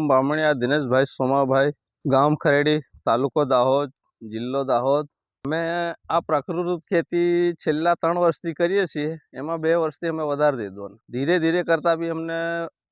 બામણિયા દિનેશભાઈ સોમાભાઈ, ગામ ખરેડી, તાલુકો દાહોદ, જિલ્લો દાહોદ। અમે આ પ્રાકૃતિક ખેતી છેલ્લા 3 વર્ષથી કરીએ છીએ। એમાં 2 વર્ષથી અમે વધારે દીધું। ધીરે ધીરે કરતાં બી અમને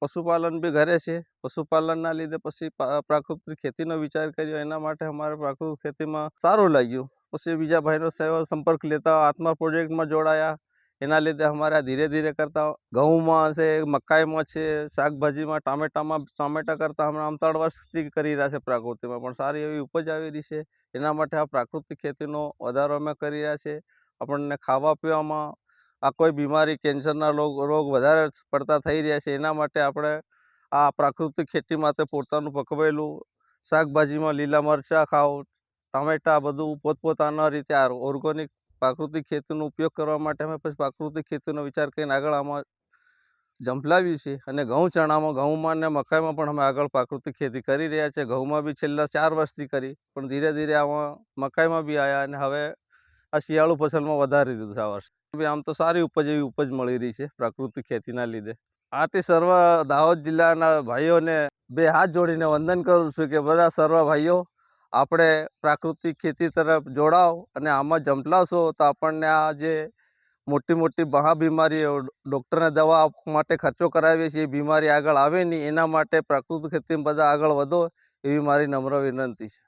પશુપાલન બી ઘરે છે। પશુપાલનના લીધે પછી પ્રાકૃતિક ખેતીનો વિચાર કર્યો। એના માટે અમારે પ્રાકૃતિક ખેતીમાં સારું લાગ્યું। પછી બીજા ભાઈનો સેવા સંપર્ક લેતા આત્મા પ્રોજેક્ટમાં જોડાયા। એના લીધે અમારે ધીરે ધીરે કરતાં ઘઉંમાં છે, મકાઈમાં છે, શાકભાજીમાં, ટામેટા કરતાં અમે આમ 3 વર્ષથી કરી રહ્યા છે પ્રાકૃતિકમાં, પણ સારી એવી ઉપજ આવી રહી છે। એના માટે આ પ્રાકૃતિક ખેતીનો વધારો અમે કરી રહ્યા છે। આપણને ખાવા પીવામાં આ કોઈ બીમારી, કેન્સરના રોગ વધારે પડતા થઈ રહ્યા છે। એના માટે આપણે આ પ્રાકૃતિક ખેતી માટે પોતાનું પકવેલું શાકભાજીમાં લીલા મરચાં ખાઓ, ટામેટા, બધું પોતપોતાના રીતે આ ઓર્ગોનિક પ્રાકૃતિક ખેતીનો ઉપયોગ કરવા માટે અમે પછી પ્રાકૃતિક ખેતીનો વિચાર કરીને આગળ આમાં ઝંપલાવ્યું છે। અને ઘઉંમાં ને મકાઈમાં પણ અમે આગળ પ્રાકૃતિક ખેતી કરી રહ્યા છે। ઘઉંમાં બી છેલ્લા 4 વર્ષથી કરી, પણ ધીરે ધીરે આમાં મકાઈમાં બી આવ્યા અને હવે આ શિયાળુ ફસલમાં વધારી દીધું છે। આ વર્ષે આમ તો સારી એવી ઉપજ મળી રહી છે પ્રાકૃતિક ખેતીના લીધે। આથી સર્વ દાહોદ જિલ્લાના ભાઈઓને 2 હાથ જોડીને વંદન કરું છું કે બધા સર્વ ભાઈઓ આપણે પ્રાકૃતિક ખેતી તરફ જોડાઓ અને આમાં ઝંપલાવશો તો આપણને આ જે મોટી મહાબીમારીઓ, ડૉક્ટરને દવા માટે ખર્ચો કરાવીએ છીએ, એ બીમારી આગળ આવે નહીં। એના માટે પ્રાકૃતિક ખેતીમાં બધા આગળ વધો એવી મારી નમ્ર વિનંતી છે।